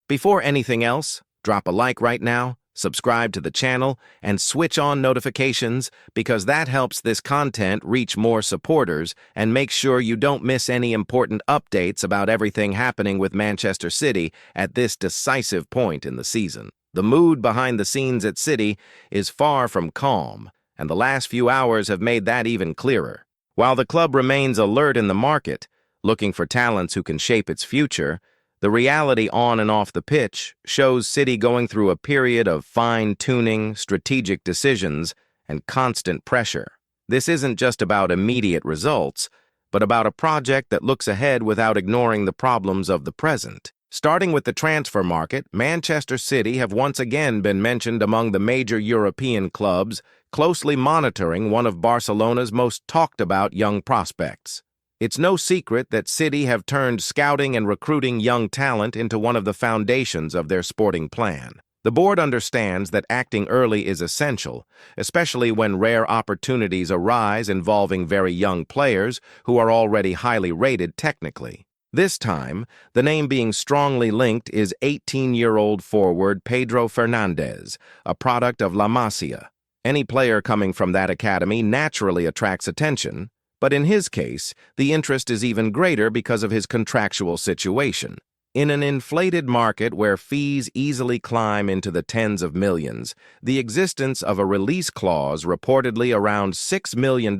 Before anything else, drop a like right now, subscribe to the channel, and switch on notifications because that helps this content reach more supporters and make sure you don't miss any important updates about everything happening with Manchester City at this decisive point in the season. The mood behind the scenes at City is far from calm, and the last few hours have made that even clearer. While the club remains alert in the market, looking for talents who can shape its future, the reality on and off the pitch shows City going through a period of fine-tuning, strategic decisions, and constant pressure. This isn't just about immediate results, but about a project that looks ahead without ignoring the problems of the present. Starting with the transfer market, Manchester City have once again been mentioned among the major European clubs, closely monitoring one of Barcelona's most talked-about young prospects. It's no secret that City have turned scouting and recruiting young talent into one of the foundations of their sporting plan. The board understands that acting early is essential, especially when rare opportunities arise involving very young players who are already highly rated technically. This time, the name being strongly linked is 18-year-old forward Pedro Fernandez, a product of La Masia. Any player coming from that academy naturally attracts attention, but in his case, the interest is even greater because of his contractual situation. In an inflated market where fees easily climb into the tens of millions, the existence of a release clause reportedly around $6 million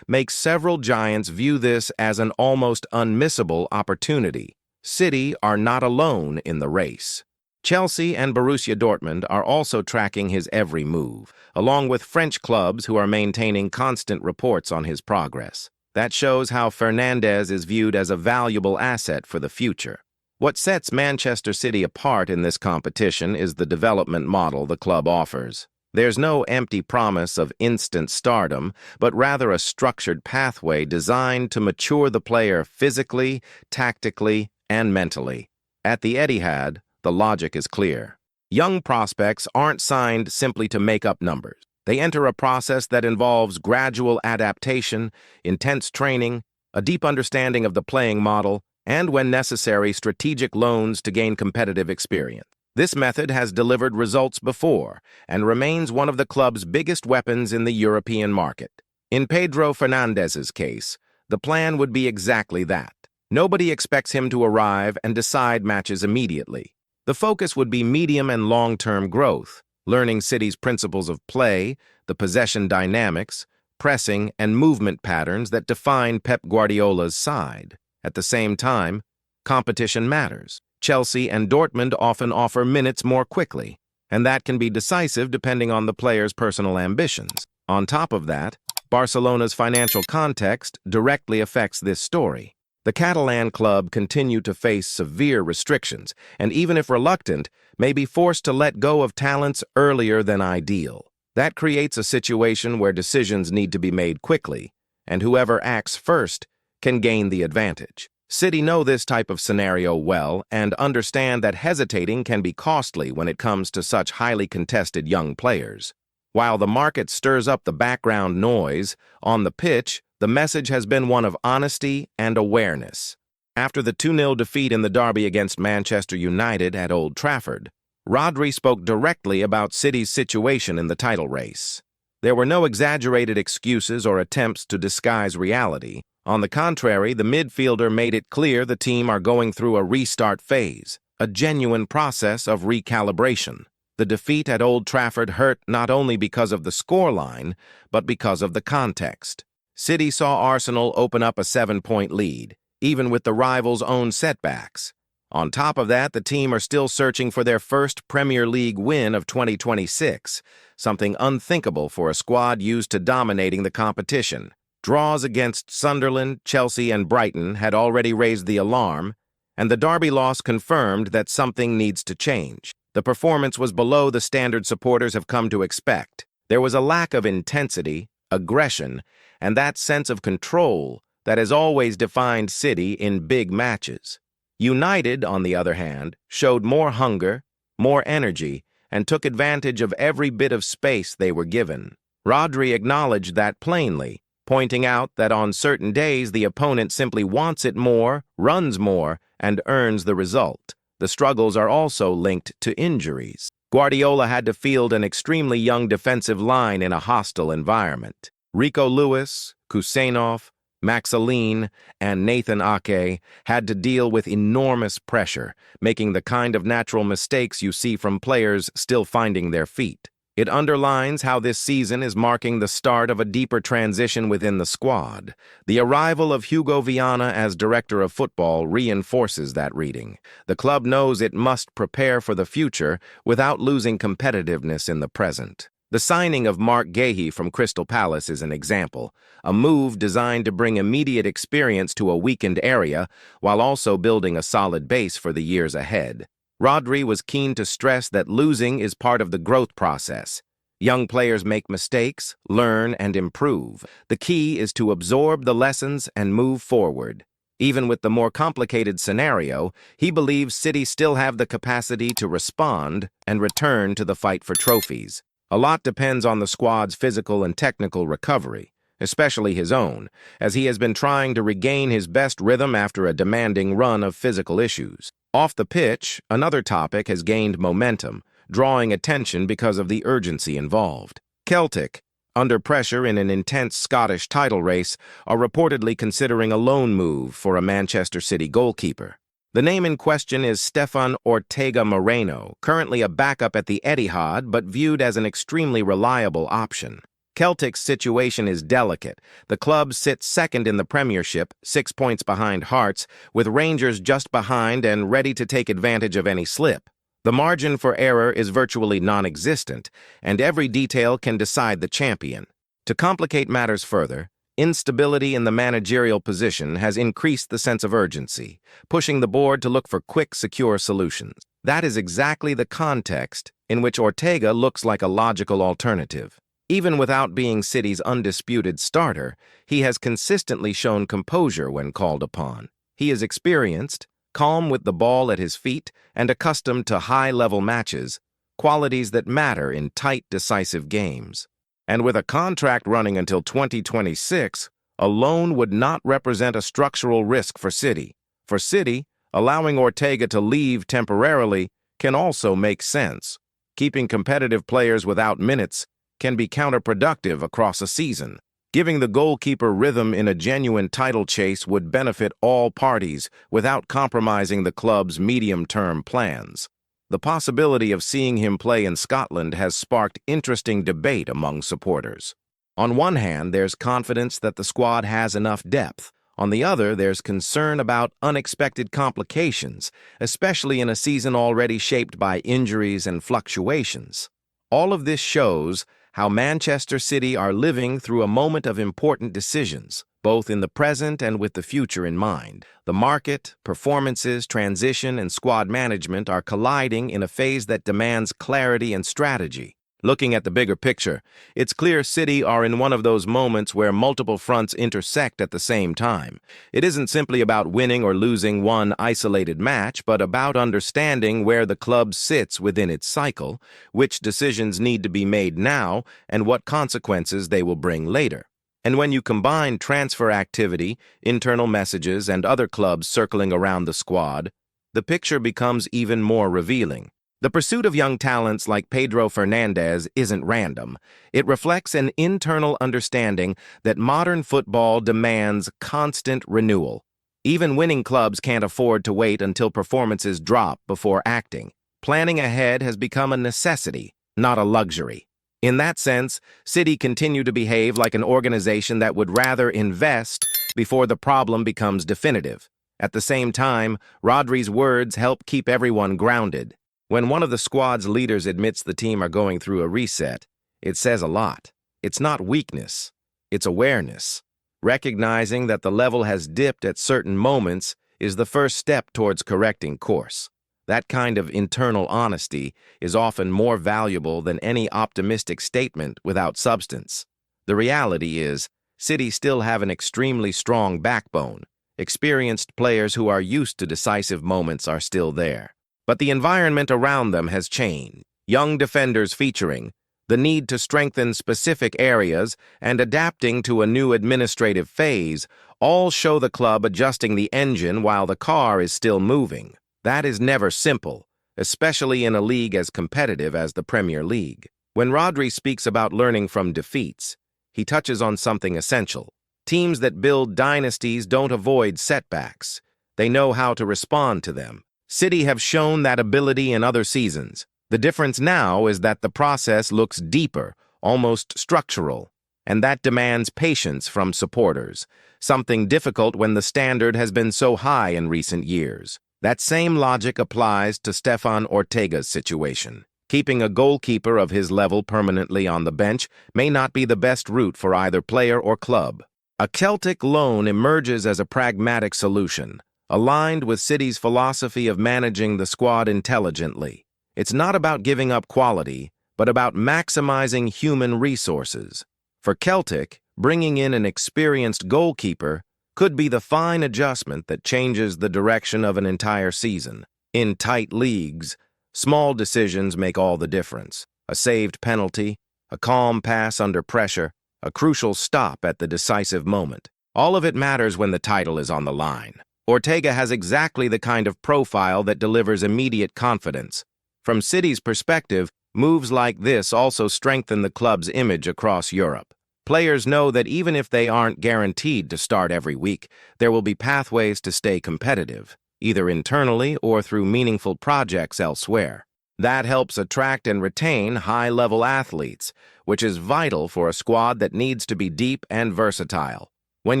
makes several giants view this as an almost unmissable opportunity. City are not alone in the race. Chelsea and Borussia Dortmund are also tracking his every move, along with French clubs who are maintaining constant reports on his progress. That shows how Fernandez is viewed as a valuable asset for the future. What sets Manchester City apart in this competition is the development model the club offers. There's no empty promise of instant stardom, but rather a structured pathway designed to mature the player physically, tactically, and mentally. At the Etihad, the logic is clear. Young prospects aren't signed simply to make up numbers. They enter a process that involves gradual adaptation, intense training, a deep understanding of the playing model, and, when necessary, strategic loans to gain competitive experience. This method has delivered results before and remains one of the club's biggest weapons in the European market. In Pedro Fernandez's case, the plan would be exactly that. Nobody expects him to arrive and decide matches immediately. The focus would be medium and long-term growth, learning City's principles of play, the possession dynamics, pressing, and movement patterns that define Pep Guardiola's side. At the same time, competition matters. Chelsea and Dortmund often offer minutes more quickly, and that can be decisive depending on the player's personal ambitions. On top of that, Barcelona's financial context directly affects this story. The Catalan club continue to face severe restrictions, and even if reluctant, may be forced to let go of talents earlier than ideal. That creates a situation where decisions need to be made quickly, and whoever acts first can gain the advantage. City know this type of scenario well and understand that hesitating can be costly when it comes to such highly contested young players. While the market stirs up the background noise, on the pitch, the message has been one of honesty and awareness. After the 2-0 defeat in the derby against Manchester United at Old Trafford, Rodri spoke directly about City's situation in the title race. There were no exaggerated excuses or attempts to disguise reality. On the contrary, the midfielder made it clear the team are going through a restart phase, a genuine process of recalibration. The defeat at Old Trafford hurt not only because of the scoreline, but because of the context. City saw Arsenal open up a 7-point lead, even with the rivals' own setbacks. On top of that, the team are still searching for their first Premier League win of 2026, something unthinkable for a squad used to dominating the competition. Draws against Sunderland, Chelsea, and Brighton had already raised the alarm, and the derby loss confirmed that something needs to change. The performance was below the standard supporters have come to expect. There was a lack of intensity, aggression, and that sense of control that has always defined City in big matches. United, on the other hand, showed more hunger, more energy, and took advantage of every bit of space they were given. Rodri acknowledged that plainly, pointing out that on certain days the opponent simply wants it more, runs more, and earns the result. the struggles are also linked to injuries. Guardiola had to field an extremely young defensive line in a hostile environment. Rico Lewis, Kusenov, Maxaline, and Nathan Ake had to deal with enormous pressure, making the kind of natural mistakes you see from players still finding their feet. It underlines how this season is marking the start of a deeper transition within the squad. The arrival of Hugo Viana as director of football reinforces that reading. The club knows it must prepare for the future without losing competitiveness in the present. The signing of Mark Gahey from Crystal Palace is an example, a move designed to bring immediate experience to a weakened area while also building a solid base for the years ahead. Rodri was keen to stress that losing is part of the growth process. Young players make mistakes, learn, and improve. The key is to absorb the lessons and move forward. Even with the more complicated scenario, he believes City still have the capacity to respond and return to the fight for trophies. A lot depends on the squad's physical and technical recovery, especially his own, as he has been trying to regain his best rhythm after a demanding run of physical issues. Off the pitch, another topic has gained momentum, drawing attention because of the urgency involved. Celtic, under pressure in an intense Scottish title race, are reportedly considering a loan move for a Manchester City goalkeeper. The name in question is Stefan Ortega Moreno, currently a backup at the Etihad but viewed as an extremely reliable option. Celtic's situation is delicate. The club sits second in the Premiership, 6 points behind Hearts, with Rangers just behind and ready to take advantage of any slip. The margin for error is virtually non-existent, and every detail can decide the champion. To complicate matters further, instability in the managerial position has increased the sense of urgency, pushing the board to look for quick, secure solutions. That is exactly the context in which Ortega looks like a logical alternative. Even without being City's undisputed starter, he has consistently shown composure when called upon. He is experienced, calm with the ball at his feet, and accustomed to high-level matches, qualities that matter in tight, decisive games. And with a contract running until 2026, a loan would not represent a structural risk for City. For City, allowing Ortega to leave temporarily can also make sense. Keeping competitive players without minutes can be counterproductive across a season. Giving the goalkeeper rhythm in a genuine title chase would benefit all parties without compromising the club's medium-term plans. The possibility of seeing him play in Scotland has sparked interesting debate among supporters. On one hand, there's confidence that the squad has enough depth. On the other, there's concern about unexpected complications, especially in a season already shaped by injuries and fluctuations. All of this shows how Manchester City are living through a moment of important decisions, both in the present and with the future in mind. The market, performances, transition, and squad management are colliding in a phase that demands clarity and strategy. Looking at the bigger picture, it's clear City are in one of those moments where multiple fronts intersect at the same time. It isn't simply about winning or losing one isolated match, but about understanding where the club sits within its cycle, which decisions need to be made now, and what consequences they will bring later. And when you combine transfer activity, internal messages, and other clubs circling around the squad, the picture becomes even more revealing. The pursuit of young talents like Pedro Fernandez isn't random. It reflects an internal understanding that modern football demands constant renewal. Even winning clubs can't afford to wait until performances drop before acting. Planning ahead has become a necessity, not a luxury. In that sense, City continue to behave like an organization that would rather invest before the problem becomes definitive. At the same time, Rodri's words help keep everyone grounded. When one of the squad's leaders admits the team are going through a reset, it says a lot. It's not weakness, it's awareness. Recognizing that the level has dipped at certain moments is the first step towards correcting course. That kind of internal honesty is often more valuable than any optimistic statement without substance. The reality is, City still have an extremely strong backbone. Experienced players who are used to decisive moments are still there. But the environment around them has changed. Young defenders featuring, the need to strengthen specific areas, and adapting to a new administrative phase all show the club adjusting the engine while the car is still moving. That is never simple, especially in a league as competitive as the Premier League. When Rodri speaks about learning from defeats, he touches on something essential. Teams that build dynasties don't avoid setbacks. They know how to respond to them. City have shown that ability in other seasons. The difference now is that the process looks deeper, almost structural, and that demands patience from supporters, something difficult when the standard has been so high in recent years. That same logic applies to Stefan Ortega's situation. Keeping a goalkeeper of his level permanently on the bench may not be the best route for either player or club. A Celtic loan emerges as a pragmatic solution, aligned with City's philosophy of managing the squad intelligently. It's not about giving up quality, but about maximizing human resources. For Celtic, bringing in an experienced goalkeeper could be the fine adjustment that changes the direction of an entire season. In tight leagues, small decisions make all the difference. A saved penalty, a calm pass under pressure, a crucial stop at the decisive moment. All of it matters when the title is on the line. Ortega has exactly the kind of profile that delivers immediate confidence. From City's perspective, moves like this also strengthen the club's image across Europe. Players know that even if they aren't guaranteed to start every week, there will be pathways to stay competitive, either internally or through meaningful projects elsewhere. That helps attract and retain high-level athletes, which is vital for a squad that needs to be deep and versatile. When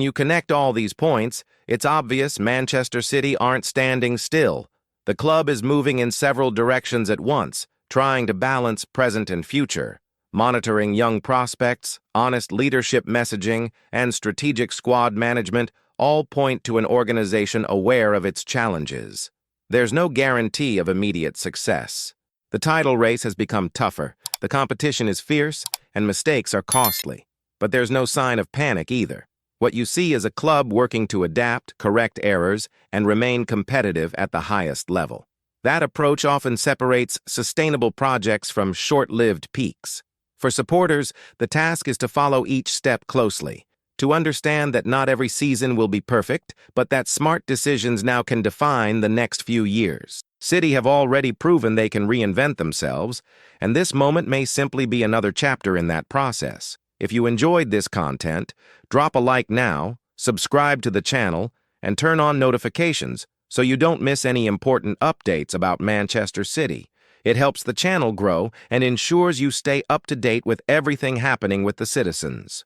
you connect all these points, it's obvious Manchester City aren't standing still. The club is moving in several directions at once, trying to balance present and future. Monitoring young prospects, honest leadership messaging, and strategic squad management all point to an organization aware of its challenges. There's no guarantee of immediate success. The title race has become tougher, the competition is fierce, and mistakes are costly. But there's no sign of panic either. What you see is a club working to adapt, correct errors, and remain competitive at the highest level. That approach often separates sustainable projects from short-lived peaks. For supporters, the task is to follow each step closely, to understand that not every season will be perfect, but that smart decisions now can define the next few years. City have already proven they can reinvent themselves, and this moment may simply be another chapter in that process. If you enjoyed this content, drop a like now, subscribe to the channel, and turn on notifications so you don't miss any important updates about Manchester City. It helps the channel grow and ensures you stay up to date with everything happening with the citizens.